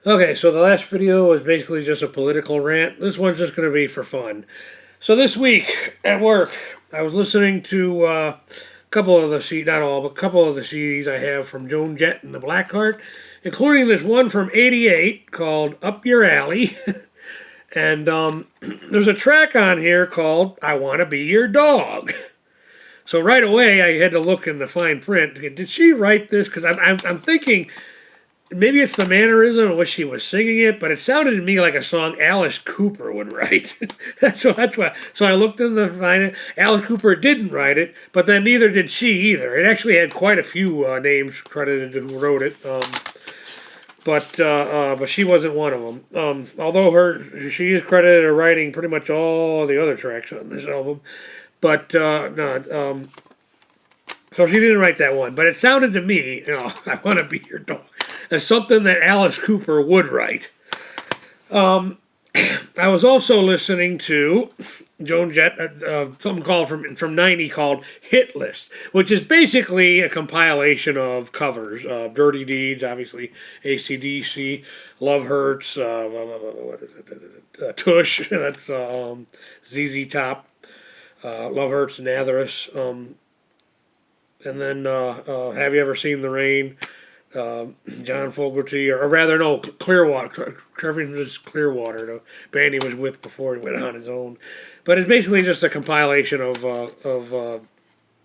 Okay, so the last video was basically just a political rant. This one's just going to be for fun. So this week at work, I was listening to a couple of the CDs, not all, but a couple of the CDs I have from Joan, Jett, and the Blackheart, including this one from '88 called Up Your Alley. And there's a track on here called I Want to Be Your Dog. So right away, I had to look in the fine print. Did she write this? Because I'm thinking maybe it's the mannerism of what she was singing it, but it sounded to me like a song Alice Cooper would write. that's why. So I looked in the fine. Alice Cooper didn't write it, but then neither did she either. It actually had quite a few names credited who wrote it. But she wasn't one of them. Although she is credited as writing pretty much all the other tracks on this album. But no, so she didn't write that one. But it sounded to me, I want to be your dog, as something that Alice Cooper would write. I was also listening to Joan Jett, something called from '90 called Hit List, which is basically a compilation of covers. Dirty Deeds, obviously, AC/DC, Love Hurts, what is it? Tush, that's ZZ Top, Love Hurts, Nazareth, and then Have You Ever Seen the Rain? John Fogerty, or rather, no, Clearwater. Everything was Clearwater, the band he was with before he went on his own. But it's basically just a compilation of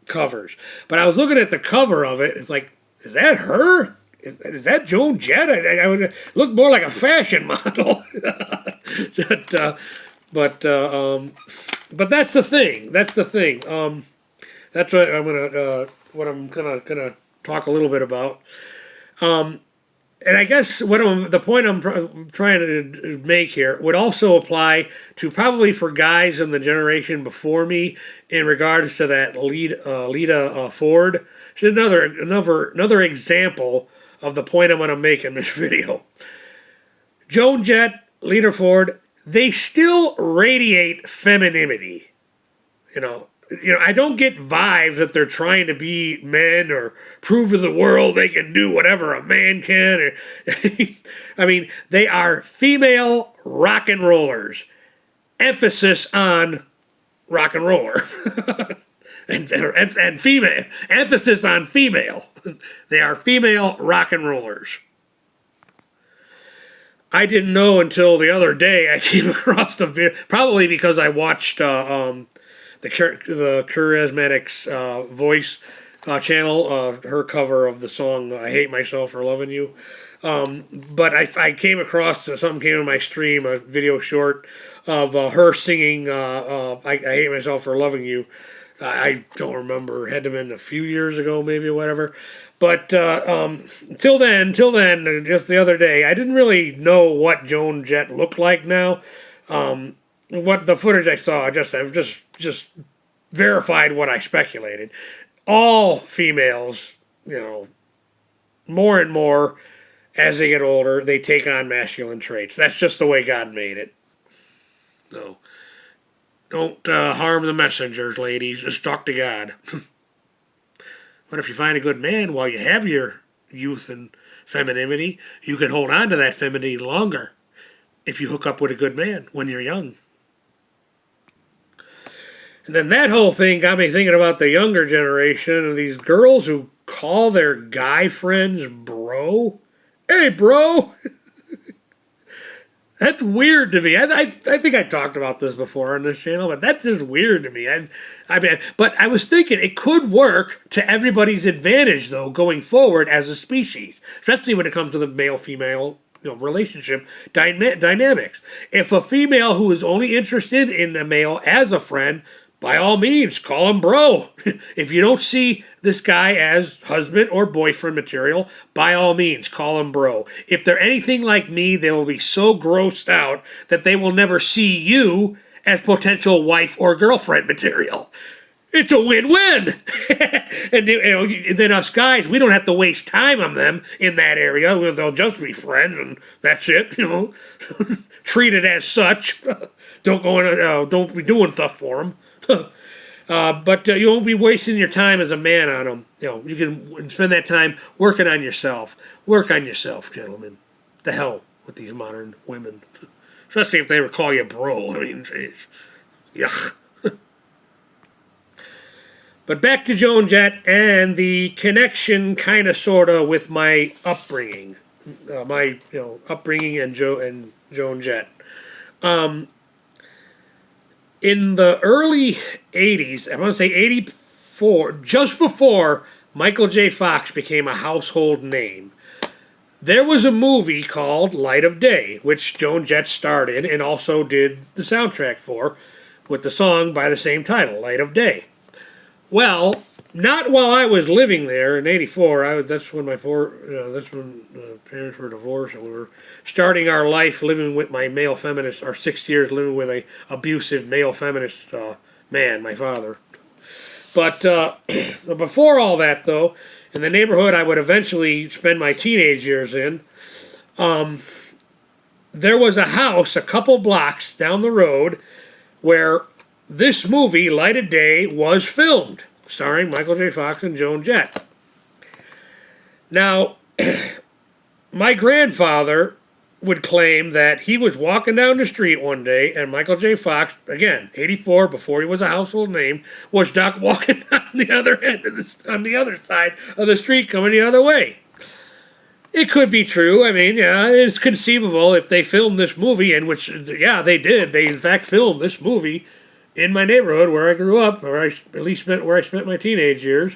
covers. But I was looking at the cover of it. It's like, is that her? Is that Joan Jett? I would look more like a fashion model. but that's the thing. That's the thing. That's what I'm gonna talk a little bit about. And I guess the point I'm trying to make here would also apply to probably for guys in the generation before me in regards to that Lita Ford. She's another example of the point I'm going to make in this video. Joan Jett, Lita Ford, they still radiate femininity. I don't get vibes that they're trying to be men or prove to the world they can do whatever a man can. I mean, they are female rock and rollers. Emphasis on rock and roller. and female. Emphasis on female. They are female rock and rollers. I didn't know until the other day I came across the video, probably because I watched the Charismatics Voice channel, her cover of the song I Hate Myself for Loving You. But I came across, something came in my stream, a video short of her singing I Hate Myself for Loving You. I don't remember, had to been a few years ago maybe or whatever. But till then, just the other day, I didn't really know what Joan Jett looked like now. What the footage I saw, I've just verified what I speculated. All females, more and more as they get older, they take on masculine traits. That's just the way God made it. So don't harm the messengers, ladies. Just talk to God. But if you find a good man while you have your youth and femininity, you can hold on to that femininity longer if you hook up with a good man when you're young. And then that whole thing got me thinking about the younger generation of these girls who call their guy friends bro. Hey, bro. That's weird to me. I think I talked about this before on this channel, but that's just weird to me. But I was thinking it could work to everybody's advantage, though, going forward as a species, especially when it comes to the male-female relationship dynamics. If a female who is only interested in a male as a friend, by all means, call him bro. If you don't see this guy as husband or boyfriend material, by all means, call him bro. If they're anything like me, they will be so grossed out that they will never see you as potential wife or girlfriend material. It's a win-win. And then us guys, we don't have to waste time on them in that area. They'll just be friends, and that's it. Treat it as such. Don't be doing stuff for them. But you won't be wasting your time as a man on them. You can spend that time working on yourself. Work on yourself, gentlemen. The hell with these modern women. Especially if they would call you bro. I mean, geez. Yuck. But back to Joan Jett and the connection, kind of, sort of, with my upbringing. Upbringing and Joan Jett. In the early 80s, I want to say 84, just before Michael J. Fox became a household name, there was a movie called Light of Day, which Joan Jett starred in and also did the soundtrack for, with the song by the same title, Light of Day. Well, not while I was living there in '84. That's when parents were divorced, and we were starting our life living with my male feminist. Our 6 years living with a abusive male feminist man, my father. But before all that, though, in the neighborhood I would eventually spend my teenage years in, there was a house a couple blocks down the road where this movie, Light of Day, was filmed, starring Michael J. Fox and Joan Jett. Now, my grandfather would claim that he was walking down the street one day and Michael J. Fox, again, 84, before he was a household name, was walking on the other end of on the other side of the street coming the other way. It could be true. I mean, yeah, it's conceivable if they filmed this movie, and which, yeah, they did. They, in fact, filmed this movie in my neighborhood where I grew up, where I spent my teenage years.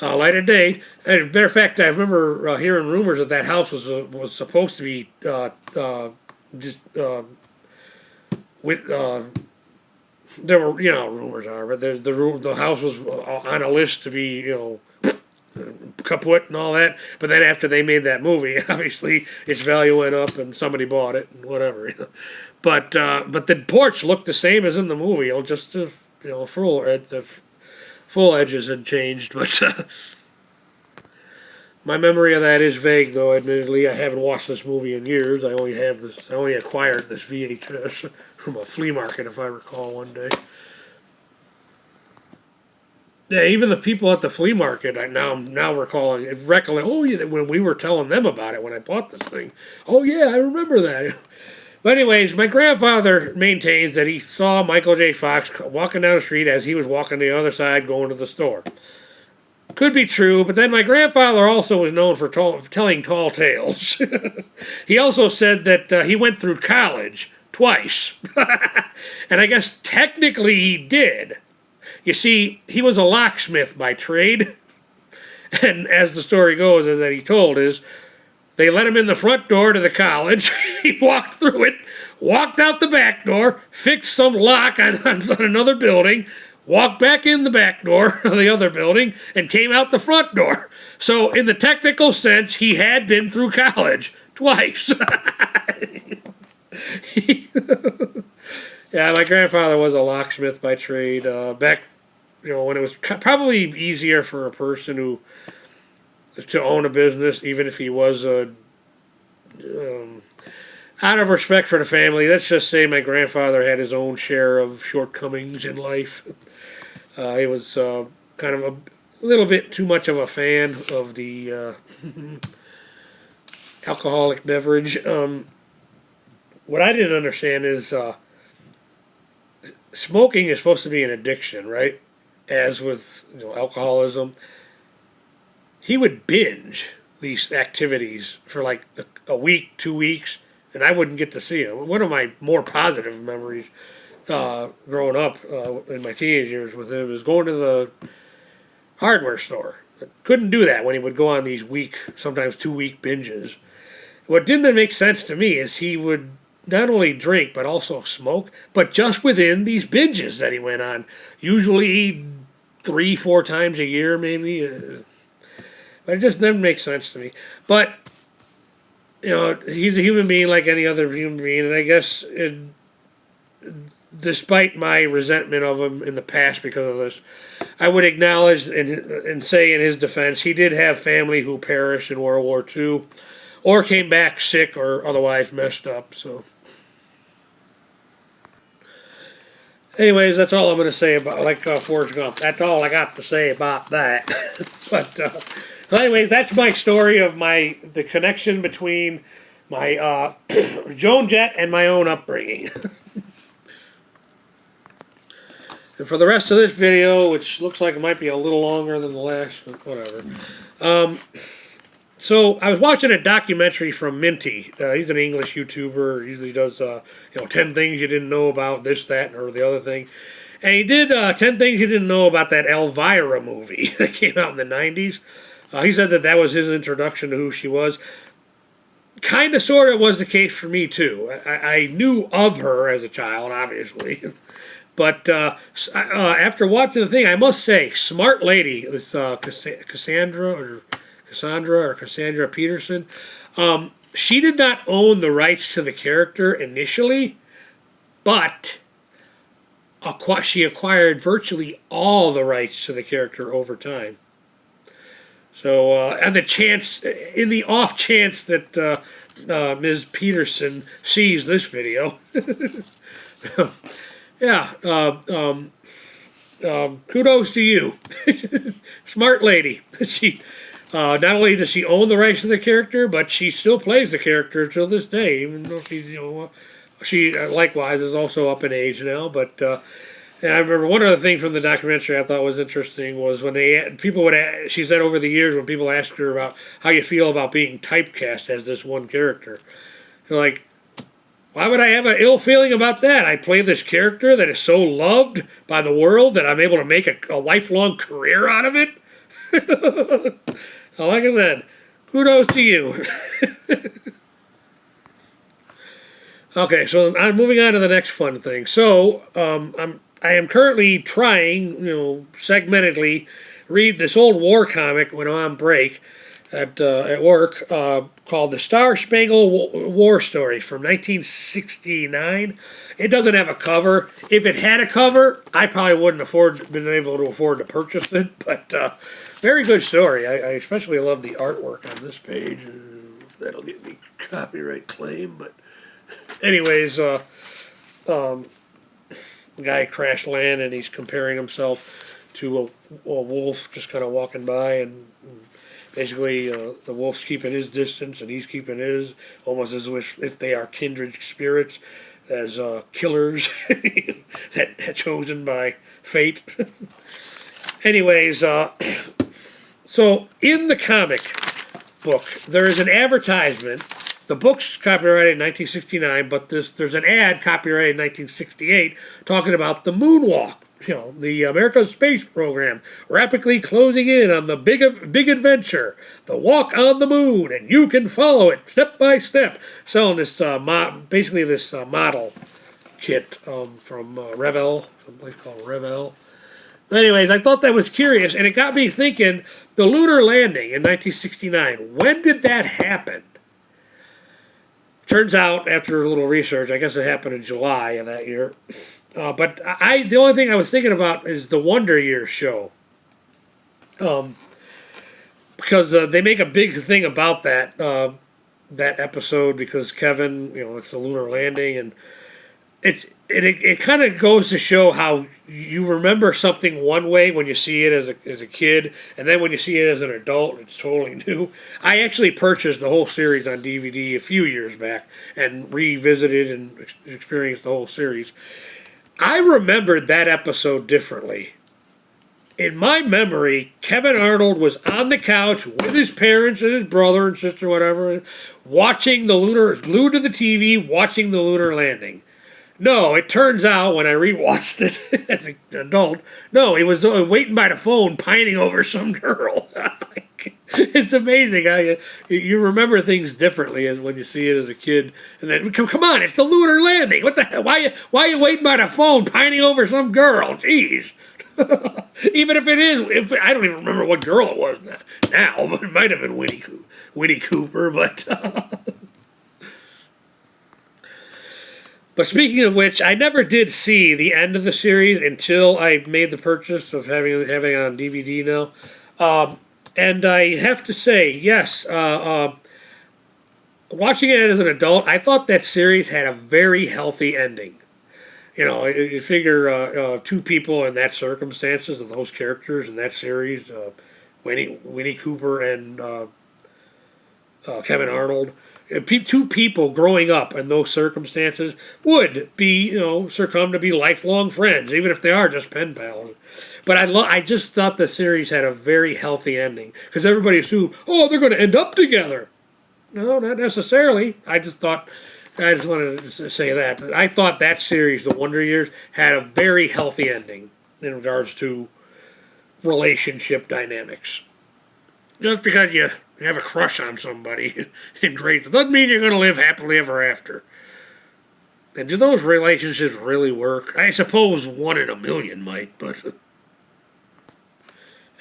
Light of Day. As a matter of fact, I remember hearing rumors that house was supposed to be there were, rumors are, but the house was on a list to be, kaput and all that. But then after they made that movie, obviously its value went up and somebody bought it and whatever. But the porch looked the same as in the movie. Just the full edges had changed. But my memory of that is vague, though. Admittedly, I haven't watched this movie in years. I only acquired this VHS from a flea market, if I recall, one day. Yeah, even the people at the flea market, now recalling, oh yeah, when we were telling them about it when I bought this thing. Oh yeah, I remember that. But anyways, my grandfather maintains that he saw Michael J. Fox walking down the street as he was walking the other side going to the store. Could be true, but then my grandfather also was known for telling tall tales. He also said that he went through college twice. And I guess technically he did. You see, he was a locksmith by trade. And as the story goes, as that he told, is they let him in the front door to the college. He walked through it, walked out the back door, fixed some lock on another building, walked back in the back door of the other building, and came out the front door. So in the technical sense, he had been through college twice. Yeah, my grandfather was a locksmith by trade. Back, when it was probably easier for a person to own a business, even if he was out of respect for the family. Let's just say my grandfather had his own share of shortcomings in life. He was kind of a little bit too much of a fan of the alcoholic beverage. What I didn't understand is smoking is supposed to be an addiction, right? As with alcoholism. He would binge these activities for like a week, 2 weeks, and I wouldn't get to see him. One of my more positive memories growing up in my teenage years with him is going to the hardware store. I couldn't do that when he would go on these sometimes 2 week binges. What didn't make sense to me is he would not only drink but also smoke, but just within these binges that he went on. Usually 3-4 times a year, maybe. But it just never makes sense to me. But, he's a human being like any other human being, and I guess despite my resentment of him in the past because of this, I would acknowledge and say in his defense, he did have family who perished in World War II or came back sick or otherwise messed up, so. Anyways, that's all I'm going to say about, Forrest Gump. That's all I got to say about that. But, anyways, that's my story of the connection between my Joan, Jett, and my own upbringing. And for the rest of this video, which looks like it might be a little longer than the last, but whatever. So I was watching a documentary from Minty. He's an English YouTuber. He usually does, 10 things you didn't know about this, that, or the other thing. And he did 10 things you didn't know about that Elvira movie that came out in the 90s. He said that was his introduction to who she was. Kind of, sort of was the case for me, too. I knew of her as a child, obviously. But after watching the thing, I must say, smart lady, this Cassandra Peterson, she did not own the rights to the character initially, but she acquired virtually all the rights to the character over time. So, and in the off chance that Ms. Peterson sees this video, yeah, kudos to you. Smart lady. She not only does she own the rights to the character, but she still plays the character till this day, even though she's, she likewise is also up in age now. But and I remember one other thing from the documentary I thought was interesting was when she said over the years when people asked her about how you feel about being typecast as this one character, they're like, why would I have an ill feeling about that? I play this character that is so loved by the world that I'm able to make a lifelong career out of it. Like I said, kudos to you. Okay, so I'm moving on to the next fun thing. So I am currently trying, segmentedly, read this old war comic when I'm on break at work called The Star-Spangled War Story from 1969. It doesn't have a cover. If it had a cover, I probably wouldn't been able to afford to purchase it. But very good story. I especially love the artwork on this page. That'll get me copyright claim. But anyways, the guy crash land and he's comparing himself to a wolf just kind of walking by, and basically the wolf's keeping his distance and he's keeping his, almost as if they are kindred spirits, as killers that chosen by fate. Anyways, so in the comic book there is an advertisement. The book's copyrighted in 1969, but there's an ad copyrighted in 1968 talking about the moonwalk. The American space program rapidly closing in on the big adventure, the walk on the moon, and you can follow it step by step. Selling this basically this model kit from Revell, someplace called Revell. Anyways, I thought that was curious, and it got me thinking. The lunar landing in 1969. When did that happen? Turns out, after a little research, I guess it happened in July of that year. But the only thing I was thinking about is the Wonder Years show. Because they make a big thing about that episode because Kevin, it's the lunar landing, and it kind of goes to show how you remember something one way when you see it as a kid, and then when you see it as an adult, it's totally new. I actually purchased the whole series on DVD a few years back and revisited and experienced the whole series. I remembered that episode differently. In my memory, Kevin Arnold was on the couch with his parents and his brother and sister, whatever, watching glued to the TV, watching the lunar landing. No, it turns out when I rewatched it as an adult, no, he was waiting by the phone, pining over some girl. It's amazing how you remember things differently as when you see it as a kid. And then, come on, it's the lunar landing. What the hell? Why are you waiting by the phone, pining over some girl? Jeez. Even if it is, I don't even remember what girl it was now, but it might have been Winnie Cooper, but... But speaking of which, I never did see the end of the series until I made the purchase of having it on DVD now. And I have to say, yes, watching it as an adult, I thought that series had a very healthy ending. You figure two people in that circumstances of those characters in that series, Winnie Cooper and Kevin Arnold, two people growing up in those circumstances would be, succumb to be lifelong friends, even if they are just pen pals. But I just thought the series had a very healthy ending because everybody assumed, oh, they're going to end up together. No, not necessarily. I just wanted to say that. I thought that series, The Wonder Years, had a very healthy ending in regards to relationship dynamics. Just because you have a crush on somebody in grade doesn't mean you're going to live happily ever after. And do those relationships really work? I suppose 1 in a million might, but...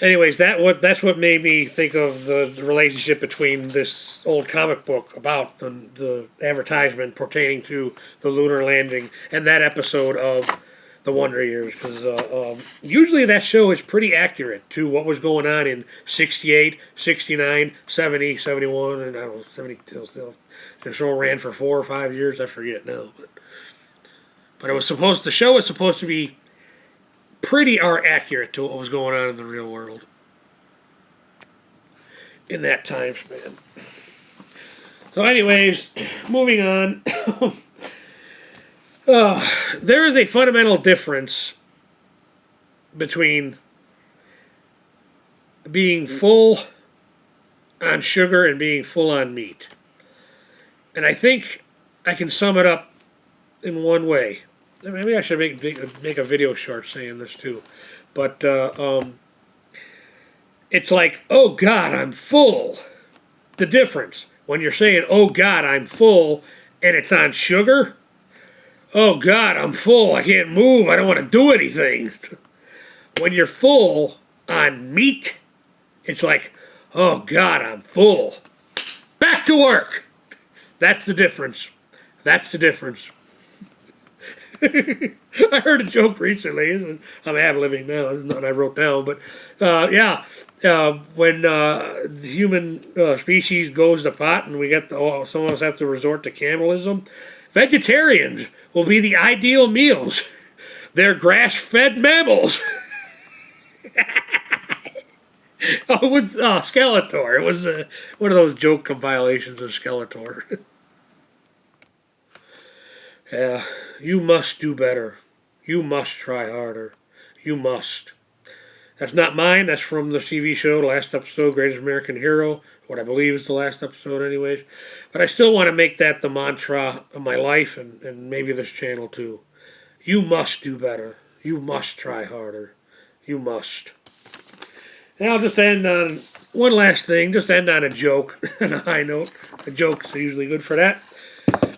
Anyways, that's what made me think of the relationship between this old comic book about the advertisement pertaining to the lunar landing and that episode of The Wonder Years. Because usually that show is pretty accurate to what was going on in 68, 69, 70, 71, and I don't know, 72 still. The show ran for 4 or 5 years, I forget now. But the show was supposed to be pretty accurate to what was going on in the real world in that time span. So anyways, moving on. There is a fundamental difference between being full on sugar and being full on meat. And I think I can sum it up in one way. Maybe I should make a video short saying this too. But it's like, oh God, I'm full. The difference. When you're saying, oh God, I'm full, and it's on sugar, oh God, I'm full, I can't move, I don't want to do anything. When you're full on meat, it's like, oh God, I'm full. Back to work. That's the difference. That's the difference. I heard a joke recently. I'm ad-libbing now. It's not what I wrote down. But, when the human species goes to pot and we get some of us have to resort to cannibalism, vegetarians will be the ideal meals. They're grass-fed mammals. It was Skeletor. It was one of those joke compilations of Skeletor. Yeah, you must do better. You must try harder. You must. That's not mine. That's from the TV show, the last episode, Greatest American Hero, what I believe is the last episode anyways. But I still want to make that the mantra of my life and maybe this channel too. You must do better. You must try harder. You must. And I'll just end on one last thing, just end on a joke, on a high note. A joke's usually good for that.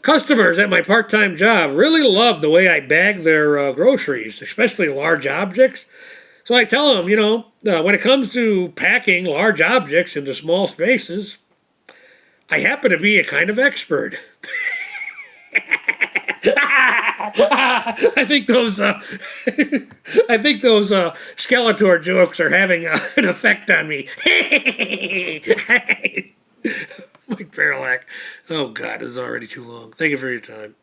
Customers at my part-time job really love the way I bag their groceries, especially large objects. So I tell them, when it comes to packing large objects into small spaces, I happen to be a kind of expert. I think those Skeletor jokes are having an effect on me. Mike Paralack. Oh God, this is already too long. Thank you for your time.